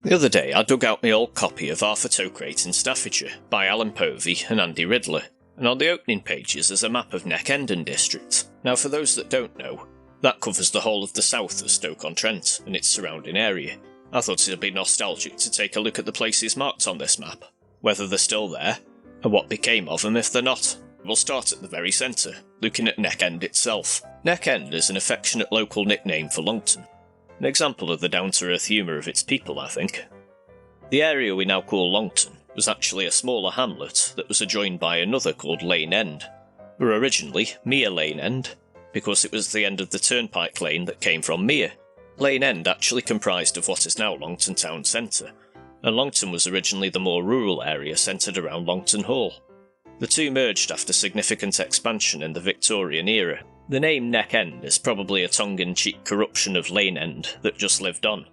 The other day I dug out my old copy of Arfur Tocrate in Staffordshire by Alan Povey and Andy Riddler, and on the opening pages is a map of Neck-Endon district. Now for those that don't know, that covers the whole of the south of Stoke-on-Trent and its surrounding area. I thought it'd be nostalgic to take a look at the places marked on this map, whether they're still there, and what became of them if they're not. We'll start at the very centre, looking at Neck-End itself. Neck-End is an affectionate local nickname for Longton, an example of the down-to-earth humour of its people, I think. The area we now call Longton was actually a smaller hamlet that was adjoined by another called Lane End, or originally Mere Lane End, because it was the end of the turnpike lane that came from Mere. Lane End actually comprised of what is now Longton Town Centre, and Longton was originally the more rural area centred around Longton Hall. The two merged after significant expansion in the Victorian era. The name Neck End is probably a tongue-in-cheek corruption of Lane End that just lived on.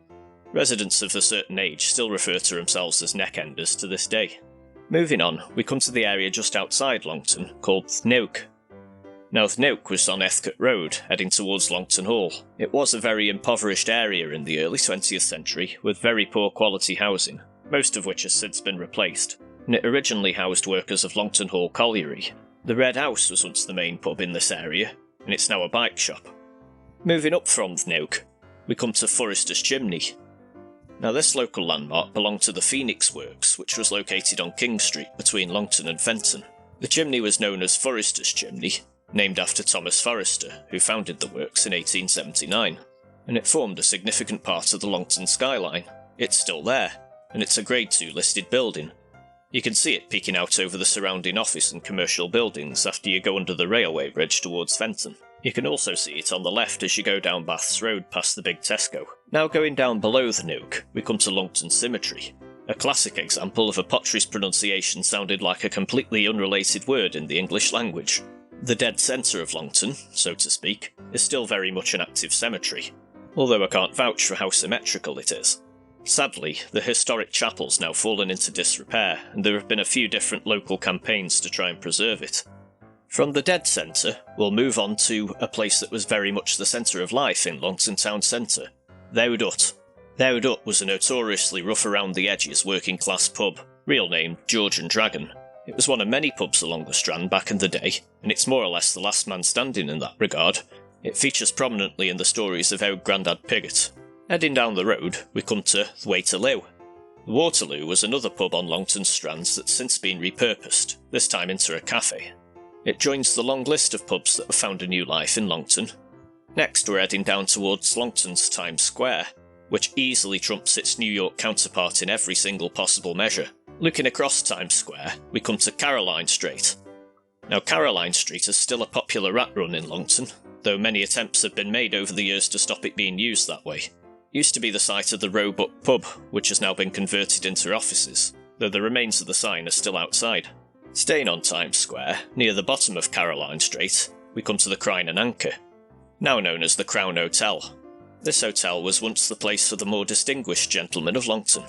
Residents of a certain age still refer to themselves as Neck-Enders to this day. Moving on, we come to the area just outside Longton, called Nook. Now Nook was on Ethcote Road, heading towards Longton Hall. It was a very impoverished area in the early 20th century, with very poor quality housing, most of which has since been replaced, and it originally housed workers of Longton Hall Colliery. The Red House was once the main pub in this area, and it's now a bike shop. Moving up from Nook, we come to Forester's Chimney. Now this local landmark belonged to the Phoenix Works, which was located on King Street between Longton and Fenton. The chimney was known as Forester's Chimney, named after Thomas Forester, who founded the works in 1879, and it formed a significant part of the Longton skyline. It's still there, and it's a Grade 2 listed building. You can see it peeking out over the surrounding office and commercial buildings after you go under the railway bridge towards Fenton. You can also see it on the left as you go down Baths Road past the big Tesco. Now going down below the Nook, we come to Longton Cemetery, a classic example of a Potteries pronunciation sounded like a completely unrelated word in the English language. The dead centre of Longton, so to speak, is still very much an active cemetery, although I can't vouch for how symmetrical it is. Sadly, the historic chapel's now fallen into disrepair, and there have been a few different local campaigns to try and preserve it. From the dead centre, we'll move on to a place that was very much the centre of life in Longton Town Centre, the Owd. The Owd was a notoriously rough-around-the-edges working-class pub, real name George and Dragon. It was one of many pubs along the Strand back in the day, and it's more or less the last man standing in that regard. It features prominently in the stories of Owd Grandad Piggott. Heading down the road, we come to the Waterloo. The Waterloo was another pub on Longton's Strands that's since been repurposed, this time into a cafe. It joins the long list of pubs that have found a new life in Longton. Next we're heading down towards Longton's Times Square, which easily trumps its New York counterpart in every single possible measure. Looking across Times Square, we come to Caroline Street. Now Caroline Street is still a popular rat run in Longton, though many attempts have been made over the years to stop it being used that way. It used to be the site of the Roebuck pub, which has now been converted into offices, though the remains of the sign are still outside. Staying on Times Square, near the bottom of Caroline Street, we come to the Crine and Anchor, now known as the Crown Hotel. This hotel was once the place for the more distinguished gentlemen of Longton.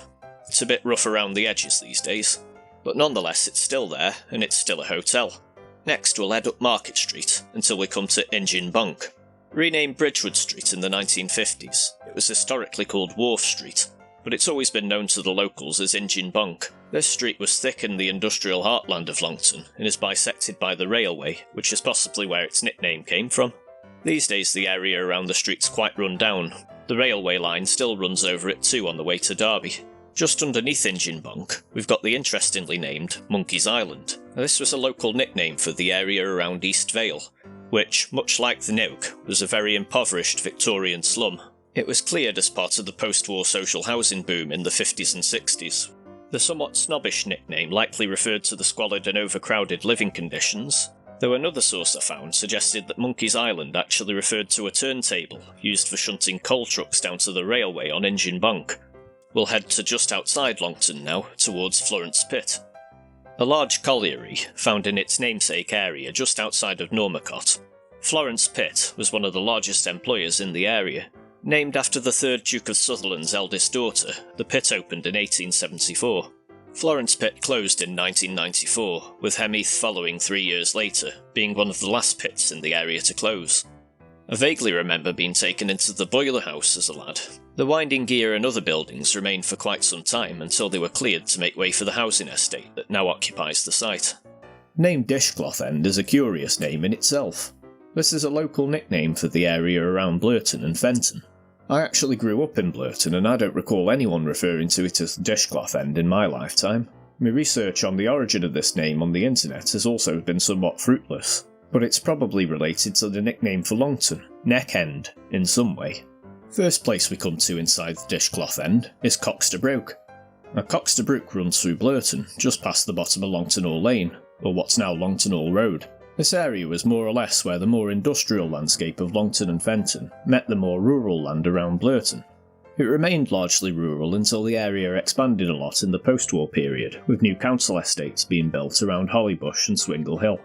It's a bit rough around the edges these days, but nonetheless it's still there, and it's still a hotel. Next we'll head up Market Street until we come to Injin Bunk. Renamed Bridgwood Street in the 1950s, it was historically called Wharf Street, but it's always been known to the locals as Injin Bunk. This street was thick in the industrial heartland of Longton, and is bisected by the railway, which is possibly where its nickname came from. These days the area around the street's quite run down. The railway line still runs over it too on the way to Derby. Just underneath Injin Bunk, we've got the interestingly named Monkey's Island. Now, this was a local nickname for the area around East Vale, which, much like the Nook, was a very impoverished Victorian slum. It was cleared as part of the post-war social housing boom in the 50s and 60s. The somewhat snobbish nickname likely referred to the squalid and overcrowded living conditions, though another source I found suggested that Monkey's Island actually referred to a turntable used for shunting coal trucks down to the railway on Injin Bunk. We'll head to just outside Longton now, towards Florence Pit. A large colliery, found in its namesake area just outside of Normacot. Florence Pit was one of the largest employers in the area. Named after the 3rd Duke of Sutherland's eldest daughter, the pit opened in 1874. Florence Pit closed in 1994, with Hemmeath following 3 years later, being one of the last pits in the area to close. I vaguely remember being taken into the boiler house as a lad. The winding gear and other buildings remained for quite some time until they were cleared to make way for the housing estate that now occupies the site. Name Dishcloth End is a curious name in itself. This is a local nickname for the area around Blurton and Fenton. I actually grew up in Blurton and I don't recall anyone referring to it as Dishcloth End in my lifetime. My research on the origin of this name on the internet has also been somewhat fruitless, but it's probably related to the nickname for Longton, Neck End, in some way. First place we come to inside the Dishcloth End is Cockster Brook. Now Cockster Brook runs through Blurton, just past the bottom of Longton Hall Lane, or what's now Longton Hall Road. This area was more or less where the more industrial landscape of Longton and Fenton met the more rural land around Blurton. It remained largely rural until the area expanded a lot in the post-war period, with new council estates being built around Hollybush and Swingle Hill.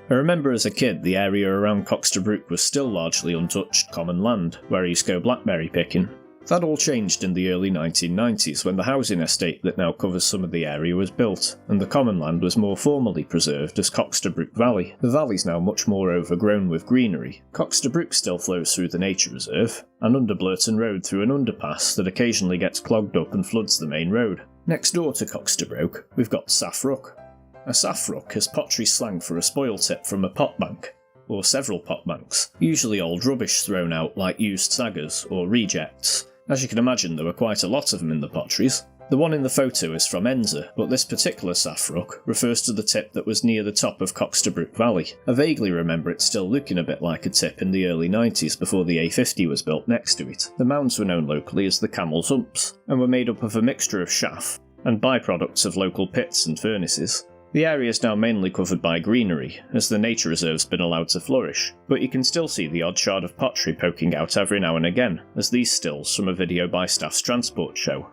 I remember as a kid the area around Cockster Brook was still largely untouched common land, where I used to go blackberry picking. That all changed in the early 1990s when the housing estate that now covers some of the area was built, and the common land was more formally preserved as Cockster Brook Valley. The valley's now much more overgrown with greenery. Cockster Brook still flows through the nature reserve, and under Blurton Road through an underpass that occasionally gets clogged up and floods the main road. Next door to Cockster Brook, we've got Saff Ruck. A Saff Ruck is pottery slang for a spoil tip from a pot bank, or several pot banks, usually old rubbish thrown out like used saggers or rejects. As you can imagine, there were quite a lot of them in the potteries. The one in the photo is from Enza, but this particular Saff Ruck refers to the tip that was near the top of Cockster Brook Valley. I vaguely remember it still looking a bit like a tip in the early 90s before the A50 was built next to it. The mounds were known locally as the Camel's Humps, and were made up of a mixture of chaff and byproducts of local pits and furnaces. The area is now mainly covered by greenery, as the nature reserve's been allowed to flourish, but you can still see the odd shard of pottery poking out every now and again, as these stills from a video by Staff's transport show.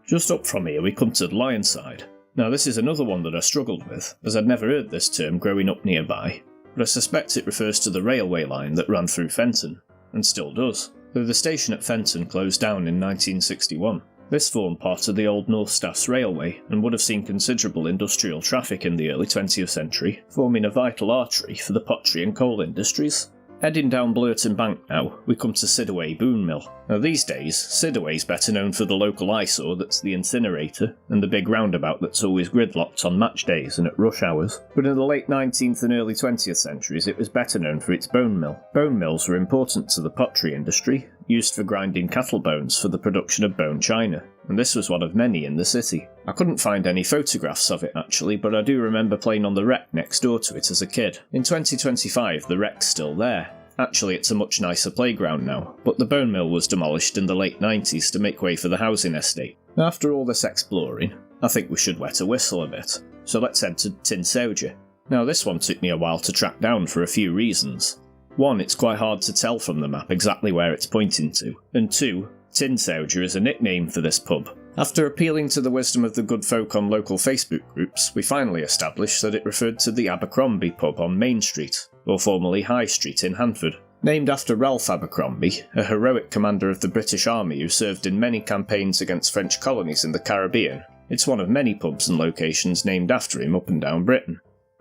Just up from here we come to the Lion side. Now this is another one that I struggled with, as I'd never heard this term growing up nearby, but I suspect it refers to the railway line that ran through Fenton, and still does, though the station at Fenton closed down in 1961. This formed part of the old North Staffs Railway and would have seen considerable industrial traffic in the early 20th century, forming a vital artery for the pottery and coal industries. Heading down Blurton Bank now, we come to Sidaway Boon Mill. Now these days, Sidaway's better known for the local eyesore that's the incinerator, and the big roundabout that's always gridlocked on match days and at rush hours. But in the late 19th and early 20th centuries it was better known for its bone mill. Bone mills were important to the pottery industry, used for grinding cattle bones for the production of bone china, and this was one of many in the city. I couldn't find any photographs of it actually, but I do remember playing on the wreck next door to it as a kid. In 2025 the wreck's still there. Actually it's a much nicer playground now, but the bone mill was demolished in the late 90s to make way for the housing estate. After all this exploring, I think we should wet a whistle a bit, so let's head to Tinsauger. Now this one took me a while to track down for a few reasons. One, it's quite hard to tell from the map exactly where it's pointing to, and two, Tinsauger is a nickname for this pub. After appealing to the wisdom of the good folk on local Facebook groups, we finally established that it referred to the Abercrombie pub on Main Street, or formerly High Street in Handford. Named after Ralph Abercrombie, a heroic commander of the British Army who served in many campaigns against French colonies in the Caribbean, it's one of many pubs and locations named after him up and down Britain.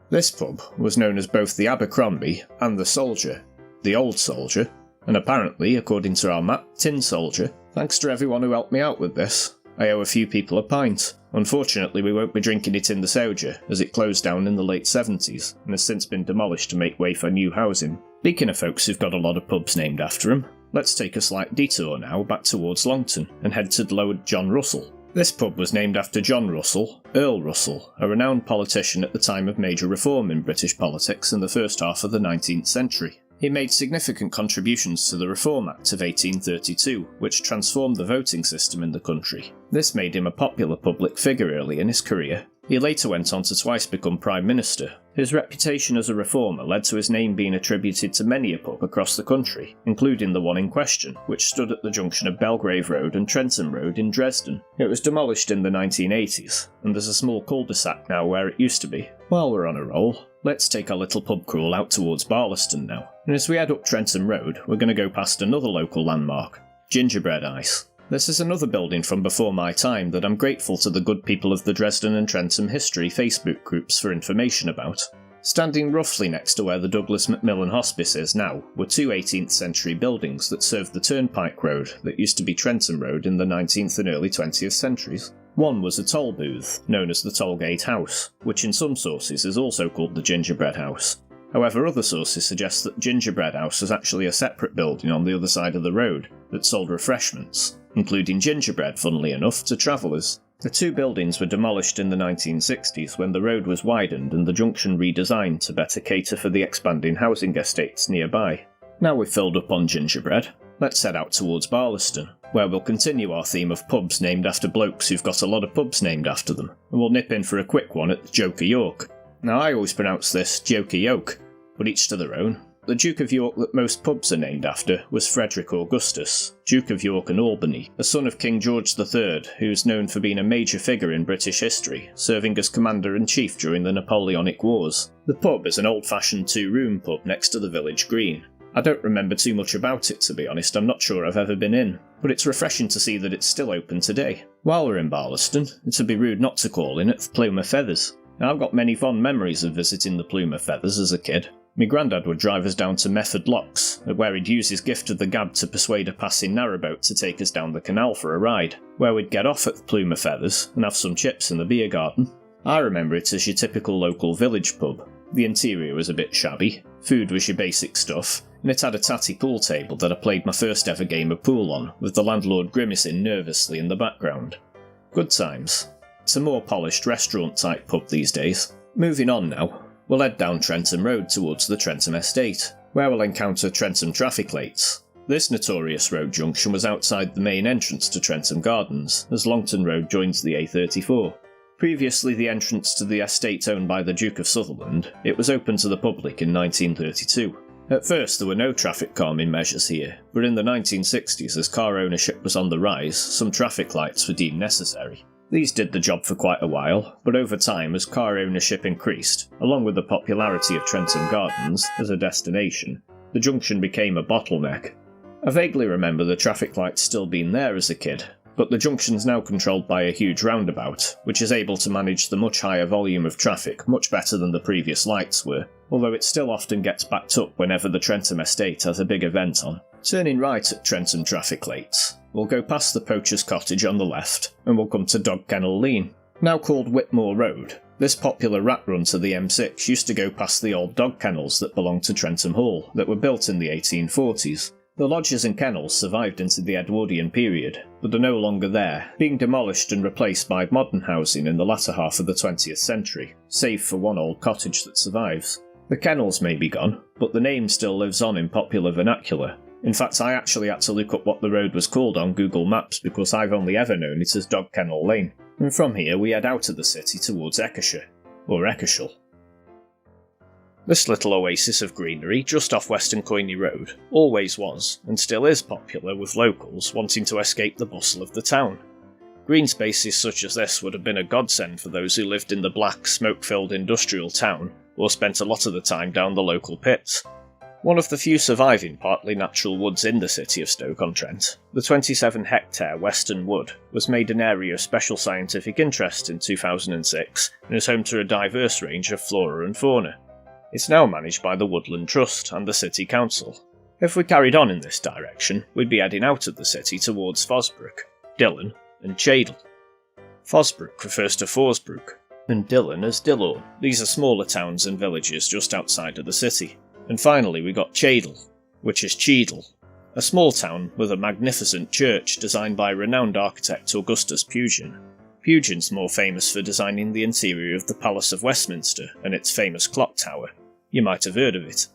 This pub was known as both the Abercrombie and the Soldier, the Old Soldier, and apparently, according to our map, Tin Soldier. Thanks to everyone who helped me out with this. I owe a few people a pint. Unfortunately, we won't be drinking it in the Soldier, as it closed down in the late 70s, and has since been demolished to make way for new housing. Speaking of folks who've got a lot of pubs named after them, let's take a slight detour now back towards Longton, and head to the Lower John Russell. This pub was named after John Russell, Earl Russell, a renowned politician at the time of major reform in British politics in the first half of the 19th century. He made significant contributions to the Reform Act of 1832, which transformed the voting system in the country. This made him a popular public figure early in his career. He later went on to twice become Prime Minister. His reputation as a reformer led to his name being attributed to many a pub across the country, including the one in question, which stood at the junction of Belgrave Road and Trentham Road in Dresden. It was demolished in the 1980s, and there's a small cul-de-sac now where it used to be. While we're on a roll, let's take our little pub crawl out towards Barlaston now, and as we head up Trentham Road, we're going to go past another local landmark, Gingerbread Ice. This is another building from before my time that I'm grateful to the good people of the Dresden and Trentham History Facebook groups for information about. Standing roughly next to where the Douglas Macmillan Hospice is now were two 18th century buildings that served the turnpike road that used to be Trentham Road in the 19th and early 20th centuries. One was a toll booth, known as the Tollgate House, which in some sources is also called the Gingerbread House. However, other sources suggest that Gingerbread House was actually a separate building on the other side of the road that sold refreshments, including gingerbread, funnily enough, to travellers. The two buildings were demolished in the 1960s when the road was widened and the junction redesigned to better cater for the expanding housing estates nearby. Now we've filled up on gingerbread, let's head out towards Barlaston, where we'll continue our theme of pubs named after blokes who've got a lot of pubs named after them, and we'll nip in for a quick one at the Joker York. Now I always pronounce this Joker Yoke, but each to their own. The Duke of York that most pubs are named after was Frederick Augustus, Duke of York and Albany, a son of King George III, who's known for being a major figure in British history, serving as Commander-in-Chief during the Napoleonic Wars. The pub is an old-fashioned two-room pub next to the village green. I don't remember too much about it, to be honest. I'm not sure I've ever been in, but it's refreshing to see that it's still open today. While we're in Barlaston, it'd be rude not to call in at the Plume of Feathers. Now, I've got many fond memories of visiting the Plume of Feathers as a kid. My granddad would drive us down to Method Locks, where he'd use his gift of the gab to persuade a passing narrowboat to take us down the canal for a ride, where we'd get off at the Plume of Feathers and have some chips in the beer garden. I remember it as your typical local village pub. The interior was a bit shabby, food was your basic stuff, and it had a tatty pool table that I played my first ever game of pool on, with the landlord grimacing nervously in the background. Good times. It's a more polished restaurant-type pub these days. Moving on now, we'll head down Trentham Road towards the Trentham Estate, where we'll encounter Trentham Traffic Lights. This notorious road junction was outside the main entrance to Trentham Gardens, as Longton Road joins the A34. Previously the entrance to the estate owned by the Duke of Sutherland, it was open to the public in 1932. At first there were no traffic calming measures here, but in the 1960s, as car ownership was on the rise, some traffic lights were deemed necessary. These did the job for quite a while, but over time as car ownership increased, along with the popularity of Trentham Gardens as a destination, the junction became a bottleneck. I vaguely remember the traffic lights still being there as a kid, but the junction's now controlled by a huge roundabout, which is able to manage the much higher volume of traffic much better than the previous lights were, although it still often gets backed up whenever the Trentham Estate has a big event on. Turning right at Trentham Traffic Lights, we'll go past the Poacher's Cottage on the left, and we'll come to Dog Kennel Lane. Now called Whitmore Road, this popular rat run to the M6 used to go past the old dog kennels that belonged to Trentham Hall, that were built in the 1840s. The lodges and kennels survived into the Edwardian period, but are no longer there, being demolished and replaced by modern housing in the latter half of the 20th century, save for one old cottage that survives. The kennels may be gone, but the name still lives on in popular vernacular. In fact, I actually had to look up what the road was called on Google Maps because I've only ever known it as Dog Kennel Lane. And from here we head out of the city towards Eckershire, or Eckershall. This little oasis of greenery just off Western Coyney Road always was, and still is popular with locals wanting to escape the bustle of the town. Green spaces such as this would have been a godsend for those who lived in the black, smoke-filled industrial town, or spent a lot of the time down the local pits. One of the few surviving partly natural woods in the city of Stoke-on-Trent, the 27-hectare Western Wood was made an area of special scientific interest in 2006 and is home to a diverse range of flora and fauna. It's now managed by the Woodland Trust and the City Council. If we carried on in this direction, we'd be heading out of the city towards Fosbrook, Dillon and Cheadle. Fosbrook refers to Forsbrook, and Dillon as Dillon. These are smaller towns and villages just outside of the city. And finally we got Cheadle, which is Cheadle, a small town with a magnificent church designed by renowned architect Augustus Pugin. Pugin's more famous for designing the interior of the Palace of Westminster and its famous clock tower. You might have heard of it.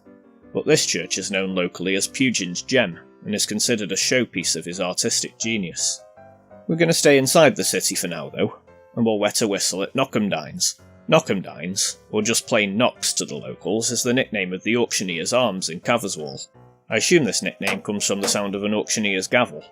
But this church is known locally as Pugin's Gem, and is considered a showpiece of his artistic genius. We're going to stay inside the city for now though, and we'll wet a whistle at Knockemdines. Knockemdines, or just plain Knocks to the locals, is the nickname of the Auctioneer's Arms in Caverswall. I assume this nickname comes from the sound of an auctioneer's gavel.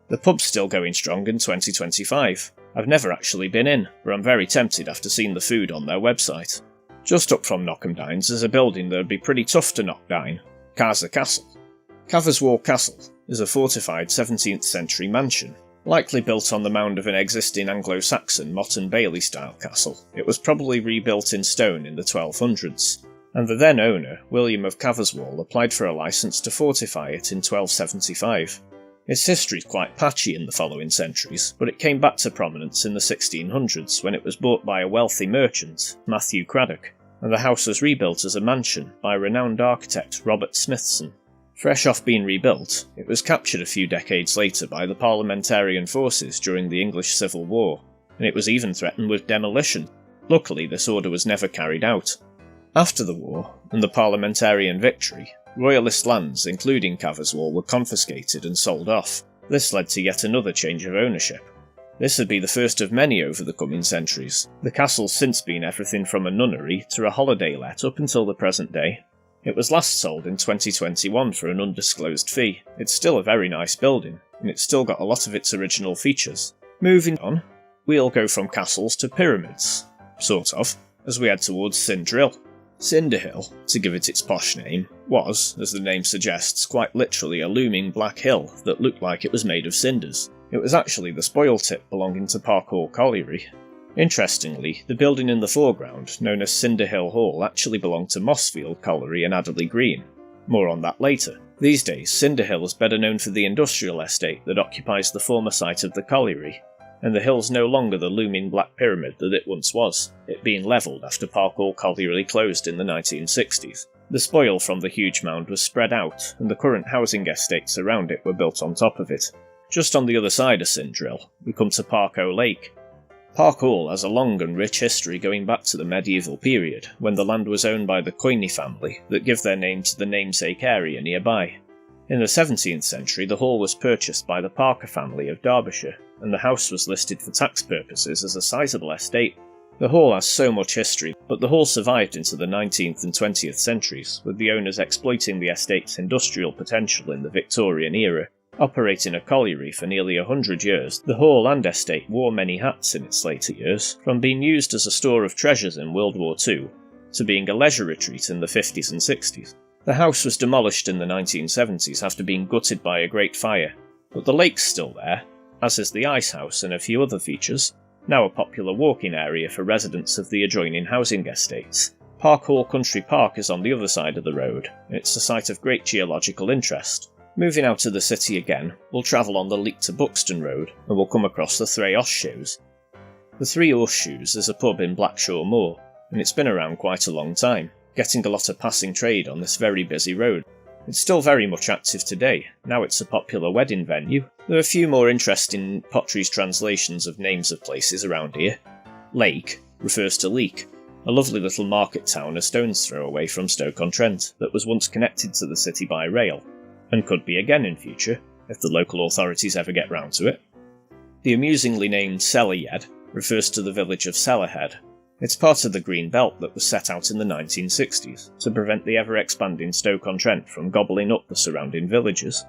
The pub's still going strong in 2025. I've never actually been in, but I'm very tempted after seeing the food on their website. Just up from Knockemdines is a building that would be pretty tough to knock down, Casa Castle. Caverswall Castle is a fortified 17th century mansion. Likely built on the mound of an existing Anglo-Saxon Motte and Bailey style castle, it was probably rebuilt in stone in the 1200s. and the then owner, William of Caverswall, applied for a licence to fortify it in 1275. Its history is quite patchy in the following centuries, but it came back to prominence in the 1600s when it was bought by a wealthy merchant, Matthew Craddock, and the house was rebuilt as a mansion by renowned architect Robert Smithson. Fresh off being rebuilt, it was captured a few decades later by the Parliamentarian forces during the English Civil War, and it was even threatened with demolition. Luckily, this order was never carried out. After the war, and the Parliamentarian victory, Royalist lands, including Caverswall, were confiscated and sold off. This led to yet another change of ownership. This would be the first of many over the coming centuries. The castle's since been everything from a nunnery to a holiday let up until the present day. It was last sold in 2021 for an undisclosed fee. It's still a very nice building, and it's still got a lot of its original features. Moving on, we'll go from castles to pyramids. Sort of, as we head towards Cinderhill. Cinderhill, to give it its posh name, was, as the name suggests, quite literally a looming black hill that looked like it was made of cinders. It was actually the spoil tip belonging to Park Hall Colliery. Interestingly, the building in the foreground, known as Cinderhill Hall, actually belonged to Mossfield Colliery and Adderley Green. More on that later. These days, Cinderhill is better known for the industrial estate that occupies the former site of the colliery, and the hill's no longer the looming black pyramid that it once was, it being levelled after Park Hall Colliery closed in the 1960s. The spoil from the huge mound was spread out, and the current housing estates around it were built on top of it. Just on the other side of Cinderhill, we come to Park Hall Lake. Park Hall has a long and rich history going back to the medieval period, when the land was owned by the Coyney family that give their name to the namesake area nearby. In the 17th century, the hall was purchased by the Parker family of Derbyshire, and the house was listed for tax purposes as a sizable estate. The hall has so much history, but the hall survived into the 19th and 20th centuries, with the owners exploiting the estate's industrial potential in the Victorian era. Operating a colliery for nearly 100 years, the hall and estate wore many hats in its later years, from being used as a store of treasures in World War II, to being a leisure retreat in the 50s and 60s. The house was demolished in the 1970s after being gutted by a Great Fire, but the lake's still there, as is the ice house and a few other features, now a popular walking area for residents of the adjoining housing estates. Park Hall Country Park is on the other side of the road, and it's a site of great geological interest. Moving out of the city again, we'll travel on the Leek to Buxton Road, and we'll come across the Three Horseshoes. The Three Horseshoes is a pub in Blackshaw Moor, and it's been around quite a long time, getting a lot of passing trade on this very busy road. It's still very much active today, now it's a popular wedding venue. There are a few more interesting Potteries translations of names of places around here. Lake refers to Leek, a lovely little market town a stone's throw away from Stoke-on-Trent that was once connected to the city by rail, and could be again in future, if the local authorities ever get round to it. The amusingly named Cellarhead refers to the village of Cellarhead. It's part of the Green Belt that was set out in the 1960s to prevent the ever-expanding Stoke-on-Trent from gobbling up the surrounding villages.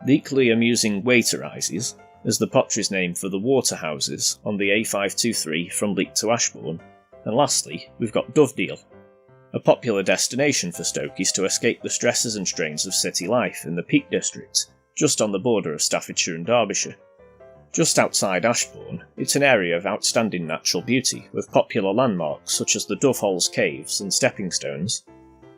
The equally amusing Waterises is the Potteries name for the water houses on the A523 from Leek to Ashbourne. And lastly, we've got Dovedale, a popular destination for Stokies to escape the stresses and strains of city life in the Peak District, just on the border of Staffordshire and Derbyshire. Just outside Ashbourne, it's an area of outstanding natural beauty, with popular landmarks such as the Doveholes Caves and Stepping Stones.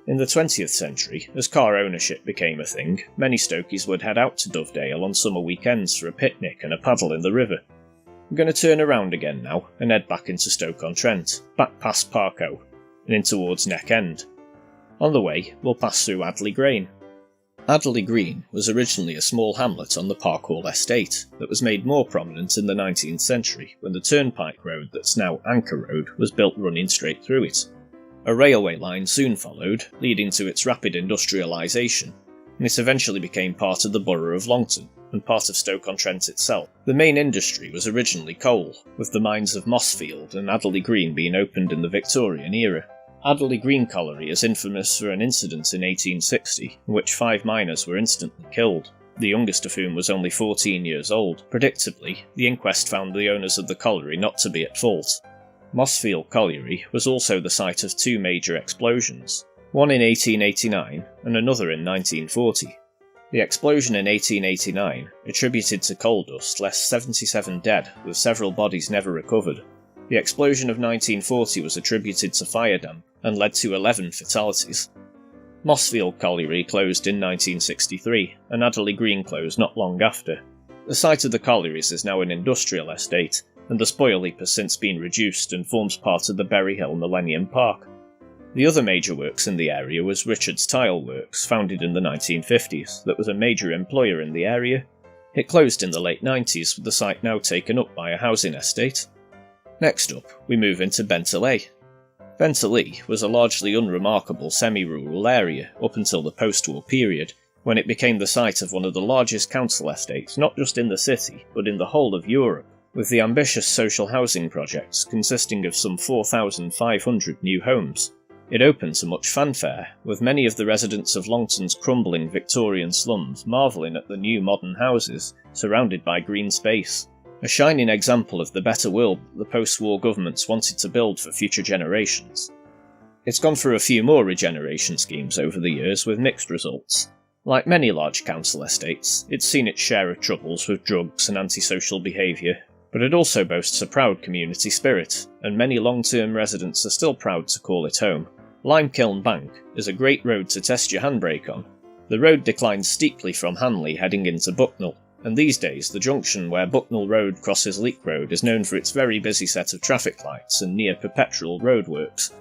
In the 20th century, as car ownership became a thing, many Stokies would head out to Dovedale on summer weekends for a picnic and a paddle in the river. I'm going to turn around again now and head back into Stoke-on-Trent, back past Parko, and in towards Neck End. On the way, we'll pass through Adderley Green. Adderley Green was originally a small hamlet on the Park Hall estate that was made more prominent in the 19th century when the turnpike road that's now Anchor Road was built running straight through it. A railway line soon followed, leading to its rapid industrialisation, and it eventually became part of the borough of Longton and part of Stoke-on-Trent itself. The main industry was originally coal, with the mines of Mossfield and Adderley Green being opened in the Victorian era. Adderley Green Colliery is infamous for an incident in 1860 in which 5 miners were instantly killed, the youngest of whom was only 14 years old. Predictably, the inquest found the owners of the colliery not to be at fault. Mossfield Colliery was also the site of 2 major explosions, one in 1889 and another in 1940. The explosion in 1889, attributed to coal dust, left 77 dead, with several bodies never recovered. The explosion of 1940 was attributed to fire damp and led to 11 fatalities. Mossfield Colliery closed in 1963, and Adderley Green closed not long after. The site of the collieries is now an industrial estate, and the spoil heap has since been reduced and forms part of the Berry Hill Millennium Park. The other major works in the area was Richard's Tile Works, founded in the 1950s, that was a major employer in the area. It closed in the late 90s, with the site now taken up by a housing estate. Next up, we move into Bentley. Bentley was a largely unremarkable semi-rural area up until the post-war period, when it became the site of one of the largest council estates not just in the city, but in the whole of Europe, with the ambitious social housing projects consisting of some 4,500 new homes. It opened to much fanfare, with many of the residents of Longton's crumbling Victorian slums marvelling at the new modern houses, surrounded by green space. A shining example of the better world the post-war governments wanted to build for future generations. It's gone through a few more regeneration schemes over the years with mixed results. Like many large council estates, it's seen its share of troubles with drugs and antisocial behaviour, but it also boasts a proud community spirit, and many long-term residents are still proud to call it home. Limekiln Bank is a great road to test your handbrake on. The road declines steeply from Hanley heading into Bucknell, and these days the junction where Bucknell Road crosses Leek Road is known for its very busy set of traffic lights and near-perpetual roadworks.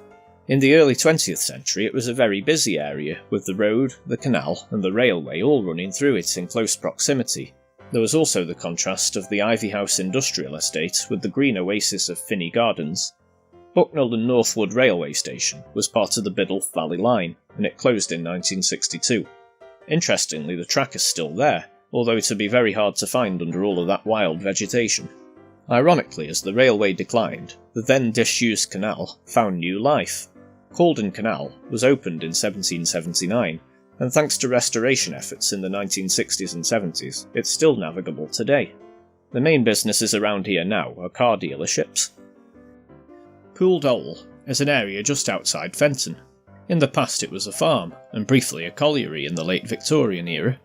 In the early 20th century it was a very busy area, with the road, the canal and the railway all running through it in close proximity. There was also the contrast of the Ivy House industrial estate with the green oasis of Finney Gardens. Bucknell and Northwood Railway Station was part of the Biddulph Valley Line, and it closed in 1962. Interestingly, the track is still there, although to be very hard to find under all of that wild vegetation. Ironically, as the railway declined, the then disused canal found new life. Calden Canal was opened in 1779, and thanks to restoration efforts in the 1960s and 70s, it's still navigable today. The main businesses around here now are car dealerships. Poole Dole is an area just outside Fenton. In the past it was a farm, and briefly a colliery in the late Victorian era.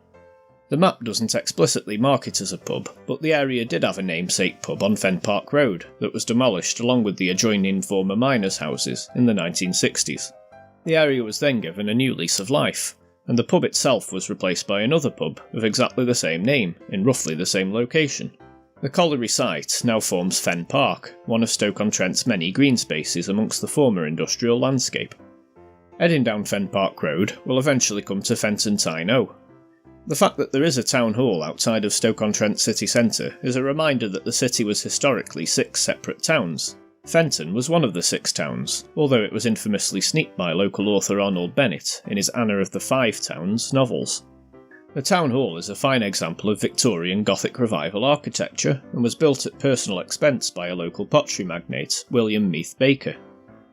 The map doesn't explicitly mark it as a pub, but the area did have a namesake pub on Fen Park Road that was demolished along with the adjoining former miners' houses in the 1960s. The area was then given a new lease of life, and the pub itself was replaced by another pub of exactly the same name, in roughly the same location. The colliery site now forms Fen Park, one of Stoke-on-Trent's many green spaces amongst the former industrial landscape. Heading down Fen Park Road will eventually come to Fenton Tyne. The fact that there is a town hall outside of Stoke-on-Trent city centre is a reminder that the city was historically 6 separate towns. Fenton was one of the 6 towns, although it was infamously sneaked by local author Arnold Bennett in his Anna of the Five Towns novels. The town hall is a fine example of Victorian Gothic Revival architecture and was built at personal expense by a local pottery magnate, William Meath Baker.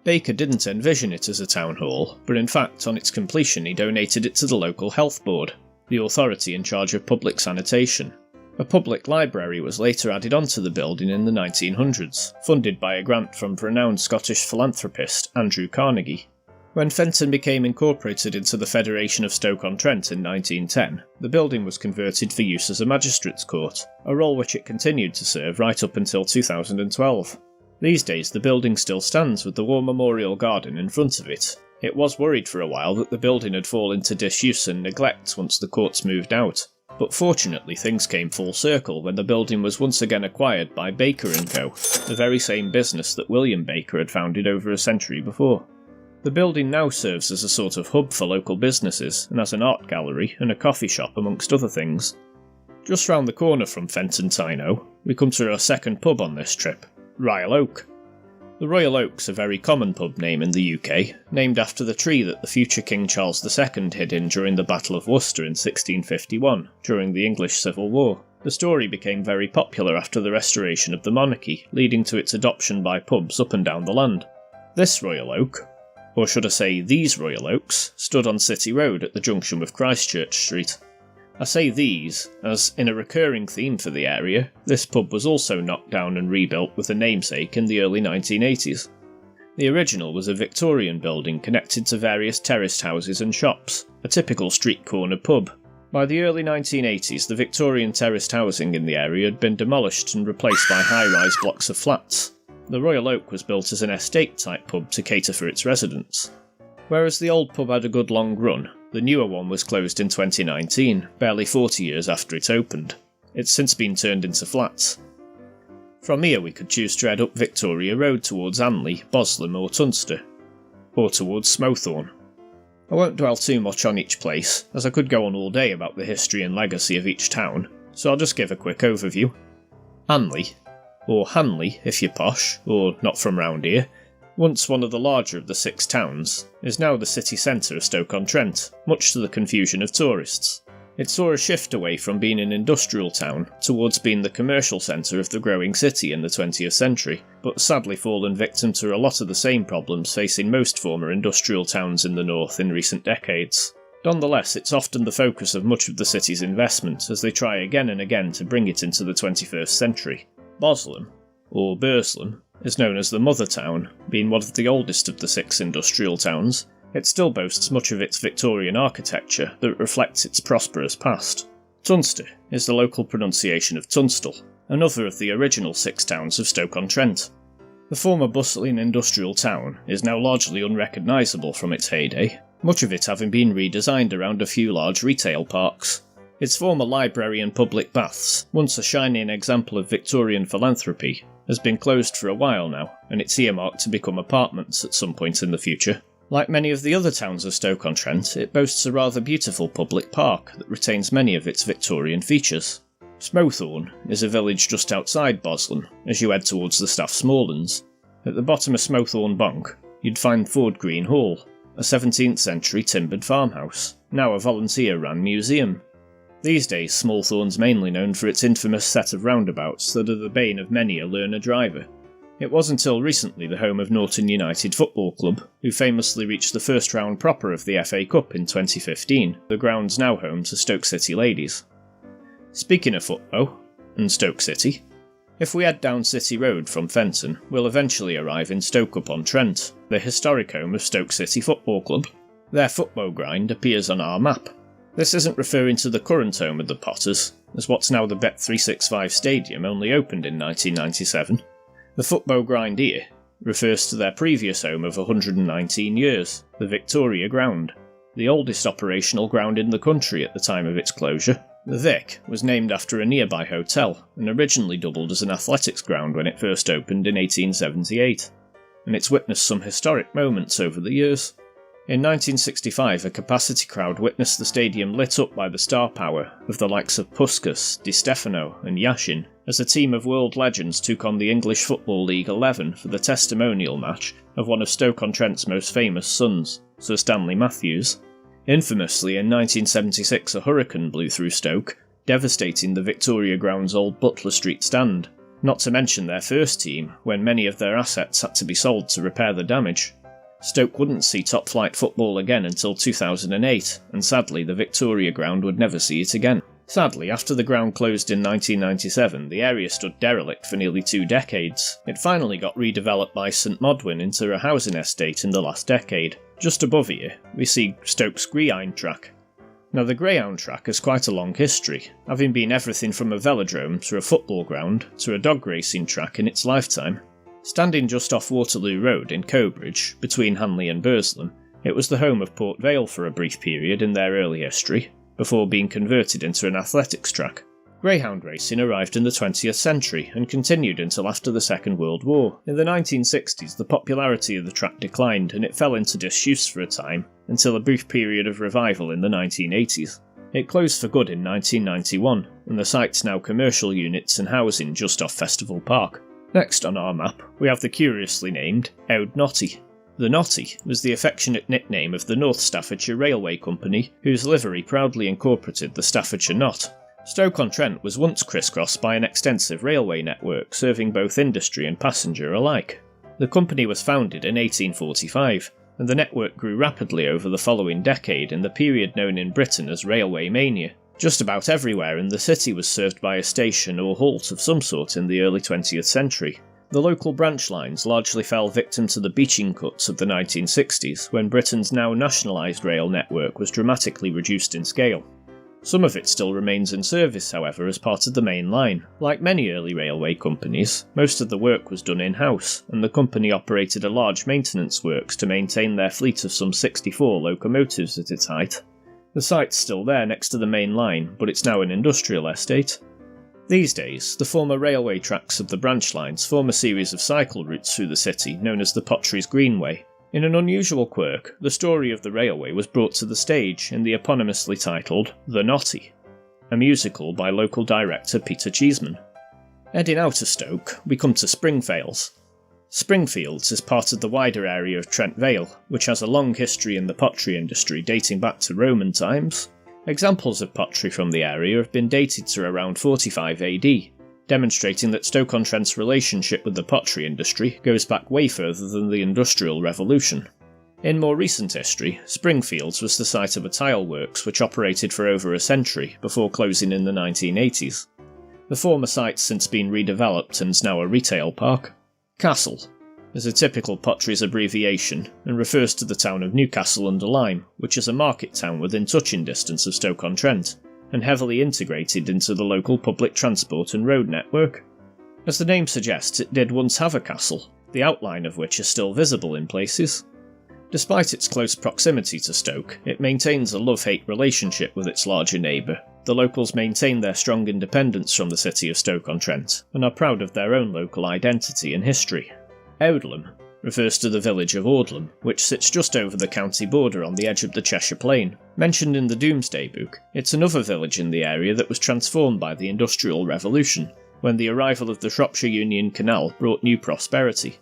Baker didn't envision it as a town hall, but in fact on its completion he donated it to the local health board, the authority in charge of public sanitation. A public library was later added onto the building in the 1900s, funded by a grant from renowned Scottish philanthropist Andrew Carnegie. When Fenton became incorporated into the Federation of Stoke-on-Trent in 1910, the building was converted for use as a magistrates' court, a role which it continued to serve right up until 2012. These days the building still stands with the War Memorial Garden in front of it. It was worried for a while that the building had fallen into disuse and neglect once the courts moved out, but fortunately things came full circle when the building was once again acquired by Baker & Co., the very same business that William Baker had founded over a century before. The building now serves as a sort of hub for local businesses and as an art gallery and a coffee shop amongst other things. Just round the corner from Fenton Tyne, we come to our second pub on this trip, Royal Oak. The Royal Oak's a very common pub name in the UK, named after the tree that the future King Charles II hid in during the Battle of Worcester in 1651, during the English Civil War. The story became very popular after the restoration of the monarchy, leading to its adoption by pubs up and down the land. This Royal Oak, or should I say these Royal Oaks, stood on City Road at the junction with Christchurch Street. I say these, as, in a recurring theme for the area, this pub was also knocked down and rebuilt with a namesake in the early 1980s. The original was a Victorian building connected to various terraced houses and shops, a typical street corner pub. By the early 1980s, the Victorian terraced housing in the area had been demolished and replaced by high-rise blocks of flats. The Royal Oak was built as an estate-type pub to cater for its residents. Whereas the old pub had a good long run, the newer one was closed in 2019, barely 40 years after it opened. It's since been turned into flats. From here we could choose to head up Victoria Road towards Anley, Boslem or Tunster, or towards Smowthorne. I won't dwell too much on each place, as I could go on all day about the history and legacy of each town, so I'll just give a quick overview. Anley, or Hanley if you're posh, or not from round here, once one of the larger of the 6 towns, is now the city centre of Stoke-on-Trent, much to the confusion of tourists. It saw a shift away from being an industrial town towards being the commercial centre of the growing city in the 20th century, but sadly fallen victim to a lot of the same problems facing most former industrial towns in the north in recent decades. Nonetheless, it's often the focus of much of the city's investment as they try again and again to bring it into the 21st century. Boslem, or Burslem, is known as the mother town, being one of the oldest of the 6 industrial towns. It still boasts much of its Victorian architecture that reflects its prosperous past. Tunster is the local pronunciation of Tunstall, another of the original 6 towns of Stoke-on-Trent. The former bustling industrial town is now largely unrecognisable from its heyday, much of it having been redesigned around a few large retail parks. Its former library and public baths, once a shining example of Victorian philanthropy, has been closed for a while now, and it's earmarked to become apartments at some point in the future. Like many of the other towns of Stoke-on-Trent, it boasts a rather beautiful public park that retains many of its Victorian features. Smowthorne is a village just outside Boslem, as you head towards the Staff Moorlands. At the bottom of Smowthorne Bonk, you'd find Ford Green Hall, a 17th century timbered farmhouse, now a volunteer-run museum. These days, Smallthorne's mainly known for its infamous set of roundabouts that are the bane of many a learner driver. It was until recently the home of Norton United Football Club, who famously reached the first round proper of the FA Cup in 2015, the ground's now home to Stoke City ladies. Speaking of football, and Stoke City, if we head down City Road from Fenton, we'll eventually arrive in Stoke-upon-Trent, the historic home of Stoke City Football Club. Their football grind appears on our map. This isn't referring to the current home of the Potters, as what's now the Bet365 Stadium only opened in 1997. The football grind here refers to their previous home of 119 years, the Victoria Ground, the oldest operational ground in the country at the time of its closure. The Vic was named after a nearby hotel and originally doubled as an athletics ground when it first opened in 1878, and it's witnessed some historic moments over the years. In 1965, a capacity crowd witnessed the stadium lit up by the star power of the likes of Puskas, Di Stefano and Yashin, as a team of world legends took on the English Football League 11 for the testimonial match of one of Stoke-on-Trent's most famous sons, Sir Stanley Matthews. Infamously, in 1976 a hurricane blew through Stoke, devastating the Victoria Ground's old Butler Street stand, not to mention their first team, when many of their assets had to be sold to repair the damage. Stoke wouldn't see top-flight football again until 2008, and sadly the Victoria Ground would never see it again. Sadly, after the ground closed in 1997, the area stood derelict for nearly 2 decades. It finally got redeveloped by St Modwyn into a housing estate in the last decade. Just above here, we see Stoke's Greyhound Track. Now the Greyhound Track has quite a long history, having been everything from a velodrome to a football ground to a dog racing track in its lifetime. Standing just off Waterloo Road in Cobridge, between Hanley and Burslem, it was the home of Port Vale for a brief period in their early history, before being converted into an athletics track. Greyhound racing arrived in the 20th century and continued until after the Second World War. In the 1960s, the popularity of the track declined and it fell into disuse for a time, until a brief period of revival in the 1980s. It closed for good in 1991, and the site's now commercial units and housing just off Festival Park. Next on our map, we have the curiously named Owd Notty. The Notty was the affectionate nickname of the North Staffordshire Railway Company, whose livery proudly incorporated the Staffordshire knot. Stoke-on-Trent was once crisscrossed by an extensive railway network serving both industry and passenger alike. The company was founded in 1845, and the network grew rapidly over the following decade in the period known in Britain as Railway Mania. Just about everywhere in the city was served by a station or halt of some sort in the early 20th century. The local branch lines largely fell victim to the beaching cuts of the 1960s, when Britain's now nationalised rail network was dramatically reduced in scale. Some of it still remains in service, however, as part of the main line. Like many early railway companies, most of the work was done in-house, and the company operated a large maintenance works to maintain their fleet of some 64 locomotives at its height. The site's still there next to the main line, but it's now an industrial estate. These days, the former railway tracks of the branch lines form a series of cycle routes through the city known as the Potteries Greenway. In an unusual quirk, the story of the railway was brought to the stage in the eponymously titled The Notty, a musical by local director Peter Cheeseman. Heading out of Stoke, we come to Springfields. Springfields is part of the wider area of Trent Vale, which has a long history in the pottery industry dating back to Roman times. Examples of pottery from the area have been dated to around 45 AD, demonstrating that Stoke-on-Trent's relationship with the pottery industry goes back way further than the Industrial Revolution. In more recent history, Springfields was the site of a tile works which operated for over a century before closing in the 1980s. The former site's since been redeveloped and is now a retail park. Castle is a typical potteries abbreviation and refers to the town of Newcastle-Under-Lyme, which is a market town within touching distance of Stoke-on-Trent, and heavily integrated into the local public transport and road network. As the name suggests, it did once have a castle, the outline of which is still visible in places. Despite its close proximity to Stoke, it maintains a love-hate relationship with its larger neighbour. The locals maintain their strong independence from the city of Stoke-on-Trent, and are proud of their own local identity and history. Owdlam refers to the village of Owdlam, which sits just over the county border on the edge of the Cheshire Plain. Mentioned in the Domesday Book, it's another village in the area that was transformed by the Industrial Revolution, when the arrival of the Shropshire Union Canal brought new prosperity.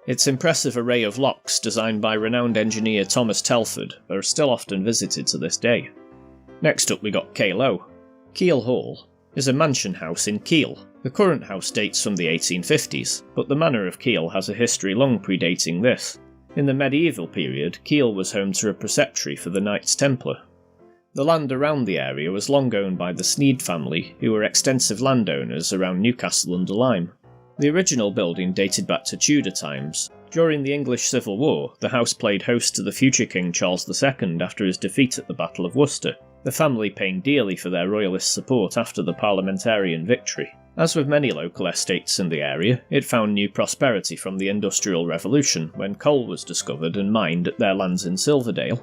Its impressive array of locks, designed by renowned engineer Thomas Telford, are still often visited to this day. Next up we got Keele. Keele Hall is a mansion house in Keele. The current house dates from the 1850s, but the manor of Keele has a history long predating this. In the medieval period, Keele was home to a preceptory for the Knights Templar. The land around the area was long owned by the Sneed family, who were extensive landowners around Newcastle-Under-Lyme. The original building dated back to Tudor times. During the English Civil War, the house played host to the future King Charles II after his defeat at the Battle of Worcester, the family paying dearly for their royalist support after the parliamentarian victory. As with many local estates in the area, it found new prosperity from the Industrial Revolution when coal was discovered and mined at their lands in Silverdale.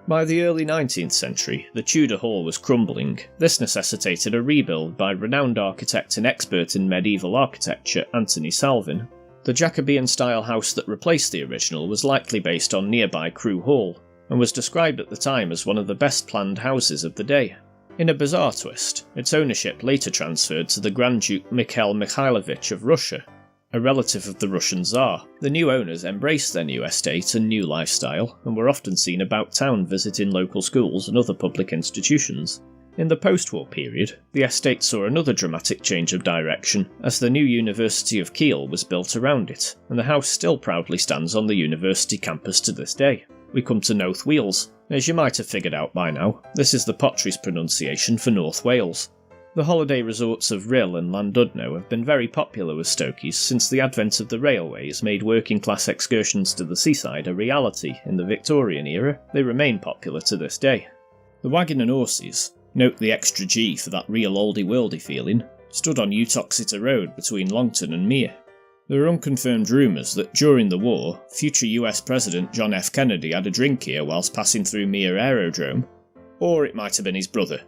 By the early 19th century, the Tudor Hall was crumbling. This necessitated a rebuild by renowned architect and expert in medieval architecture Anthony Salvin. The Jacobean-style house that replaced the original was likely based on nearby Crewe Hall, and was described at the time as one of the best planned houses of the day. In a bizarre twist, its ownership later transferred to the Grand Duke Mikhail Mikhailovich of Russia, a relative of the Russian Tsar. The new owners embraced their new estate and new lifestyle, and were often seen about town visiting local schools and other public institutions. In the post-war period, the estate saw another dramatic change of direction, as the new University of Keele was built around it, and the house still proudly stands on the university campus to this day. We come to North Wales. As you might have figured out by now, this is the Potteries pronunciation for North Wales. The holiday resorts of Rhyl and Llandudno have been very popular with Stokies since the advent of the railways made working-class excursions to the seaside a reality in the Victorian era. They remain popular to this day. The Wagon and Horses, note the extra G for that real oldie-worldy feeling, stood on Uttoxeter Road between Longton and Mere. There are unconfirmed rumours that during the war, future US President John F. Kennedy had a drink here whilst passing through Mere Aerodrome. Or it might have been his brother.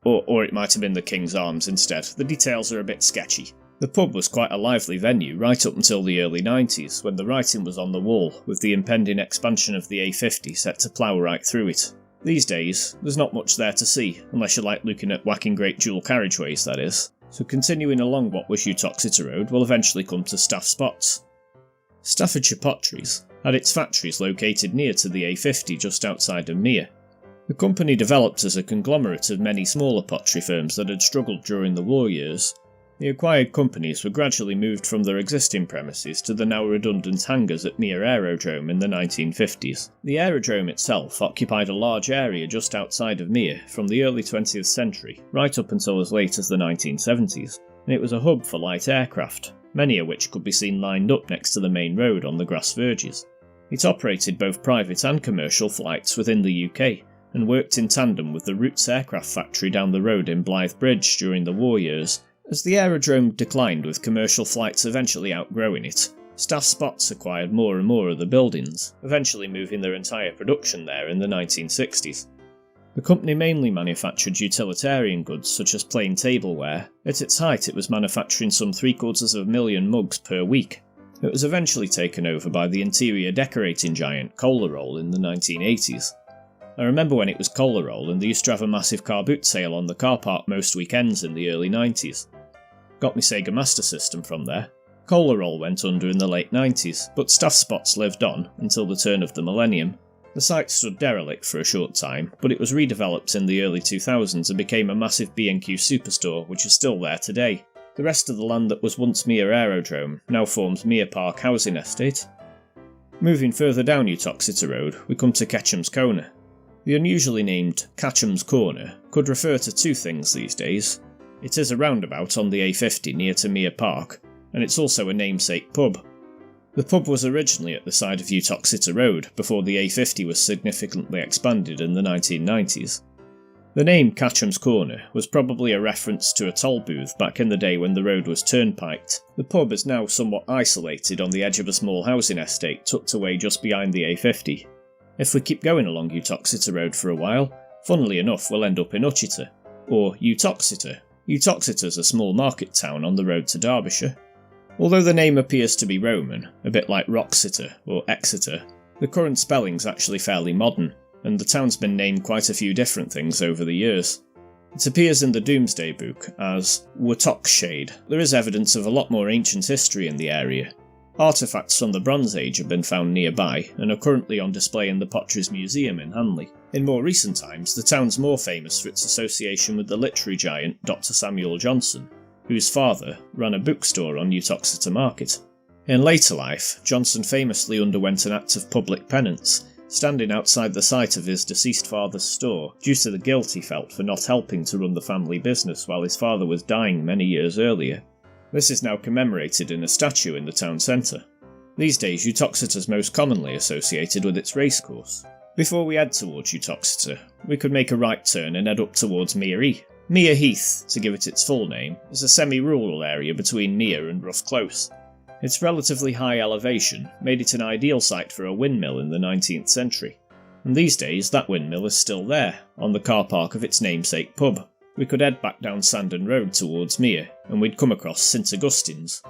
Or it might have been the King's Arms instead. The details are a bit sketchy. The pub was quite a lively venue right up until the early 90s, when the writing was on the wall, with the impending expansion of the A50 set to plough right through it. These days, there's not much there to see, unless you like looking at whacking great dual carriageways, that is. So continuing along what was Uttoxeter Road, we'll eventually come to Staff Spots. Staffordshire Potteries had its factories located near to the A50 just outside of Mere. The company developed as a conglomerate of many smaller pottery firms that had struggled during the war years. The acquired companies were gradually moved from their existing premises to the now redundant hangars at Mere Aerodrome in the 1950s. The aerodrome itself occupied a large area just outside of Mere from the early 20th century right up until as late as the 1970s, and it was a hub for light aircraft, many of which could be seen lined up next to the main road on the grass verges. It operated both private and commercial flights within the UK, and worked in tandem with the Roots aircraft factory down the road in Blythe Bridge during the war years. As the aerodrome declined with commercial flights eventually outgrowing it, Staff Spots acquired more and more of the buildings, eventually moving their entire production there in the 1960s. The company mainly manufactured utilitarian goods such as plain tableware. At its height it was manufacturing some 750,000 mugs per week. It was eventually taken over by the interior decorating giant Colarole in the 1980s. I remember when it was Colarole and they used to have a massive car boot sale on the car park most weekends in the early 90s. Got my Sega Master System from there. Colarole went under in the late 90s, but Staff Spots lived on until the turn of the millennium. The site stood derelict for a short time, but it was redeveloped in the early 2000s and became a massive B&Q superstore, which is still there today. The rest of the land that was once Mere Aerodrome now forms Mere Park Housing Estate. Moving further down Utoxeter Road, we come to Ketcham's Corner. The unusually named Catcham's Corner could refer to two things these days. It is a roundabout on the A50 near to Mere Park, and it's also a namesake pub. The pub was originally at the side of Utoxeter Road before the A50 was significantly expanded in the 1990s. The name Catcham's Corner was probably a reference to a toll booth back in the day when the road was turnpiked. The pub is now somewhat isolated on the edge of a small housing estate tucked away just behind the A50. If we keep going along Utoxeter Road for a while, funnily enough we'll end up in Utchiter, or Utoxeter. Utoxeter's a small market town on the road to Derbyshire. Although the name appears to be Roman, a bit like Roxeter or Exeter, the current spelling's actually fairly modern, and the town's been named quite a few different things over the years. It appears in the Domesday Book as Watockshade. There is evidence of a lot more ancient history in the area. Artefacts from the Bronze Age have been found nearby and are currently on display in the Potteries Museum in Hanley. In more recent times, the town's more famous for its association with the literary giant Dr. Samuel Johnson, whose father ran a bookstore on Utoxeter Market. In later life, Johnson famously underwent an act of public penance, standing outside the site of his deceased father's store due to the guilt he felt for not helping to run the family business while his father was dying many years earlier. This is now commemorated in a statue in the town centre. These days, Utoxeter is most commonly associated with its racecourse. Before we head towards Utoxeter, we could make a right turn and head up towards Mere. Mere Heath, to give it its full name, is a semi-rural area between Mere and Rough Close. Its relatively high elevation made it an ideal site for a windmill in the 19th century, and these days that windmill is still there, on the car park of its namesake pub. We could head back down Sandon Road towards Mere, and we'd come across St Augustine's.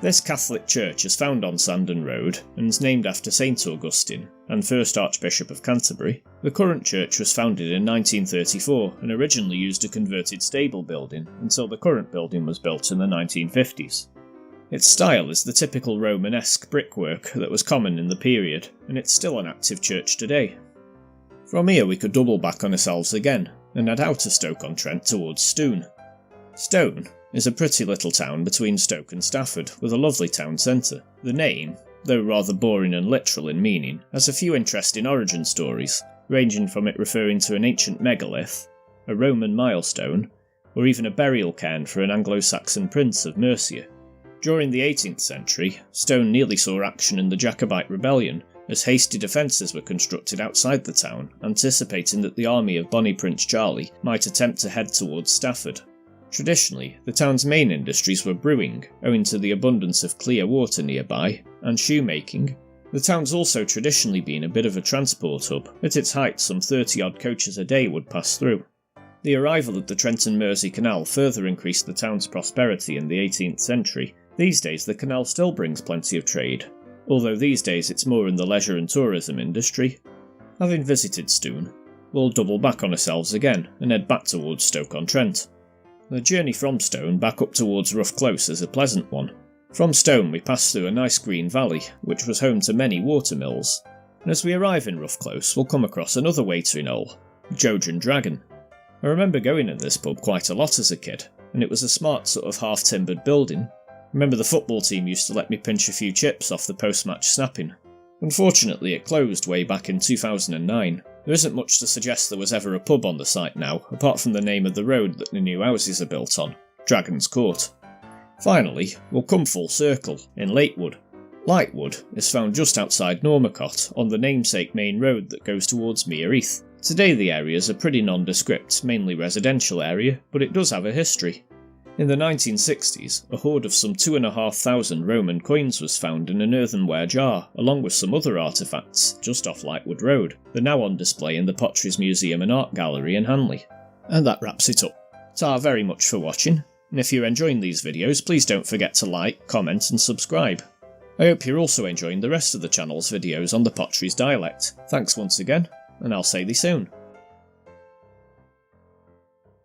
This Catholic church is found on Sandon Road and is named after St Augustine and first Archbishop of Canterbury. The current church was founded in 1934 and originally used a converted stable building until the current building was built in the 1950s. Its style is the typical Romanesque brickwork that was common in the period, and it's still an active church today. From here we could double back on ourselves again and head out of Stoke-on-Trent towards Stoon. Stone is a pretty little town between Stoke and Stafford, with a lovely town centre. The name, though rather boring and literal in meaning, has a few interesting origin stories, ranging from it referring to an ancient megalith, a Roman milestone, or even a burial cairn for an Anglo-Saxon prince of Mercia. During the 18th century, Stone nearly saw action in the Jacobite rebellion, as hasty defences were constructed outside the town, anticipating that the army of Bonnie Prince Charlie might attempt to head towards Stafford. Traditionally, the town's main industries were brewing, owing to the abundance of clear water nearby, and shoemaking. The town's also traditionally been a bit of a transport hub. At its height, some 30-odd coaches a day would pass through. The arrival of the Trent and Mersey Canal further increased the town's prosperity in the 18th century. These days the canal still brings plenty of trade, although these days it's more in the leisure and tourism industry. Having visited Stoon, we'll double back on ourselves again and head back towards Stoke-on-Trent. The journey from Stone back up towards Rough Close is a pleasant one. From Stone we pass through a nice green valley, which was home to many water mills, and as we arrive in Rough Close we'll come across another watering hole, Jojan Dragon. I remember going in this pub quite a lot as a kid, and it was a smart sort of half-timbered building. Remember the football team used to let me pinch a few chips off the post-match snapping. Unfortunately it closed way back in 2009. There isn't much to suggest there was ever a pub on the site now, apart from the name of the road that the new houses are built on, Dragon's Court. Finally, we'll come full circle, in Lightwood. Lightwood is found just outside Normacot, on the namesake main road that goes towards Mere Heath. Today the area is a pretty nondescript, mainly residential area, but it does have a history. In the 1960s, a hoard of some 2,500 Roman coins was found in an earthenware jar, along with some other artefacts, just off Lightwood Road. They're now on display in the Potteries Museum and Art Gallery in Hanley. And that wraps it up. Ta very much for watching, and if you're enjoying these videos, please don't forget to like, comment and subscribe. I hope you're also enjoying the rest of the channel's videos on the Potteries Dialect. Thanks once again, and I'll see thee soon.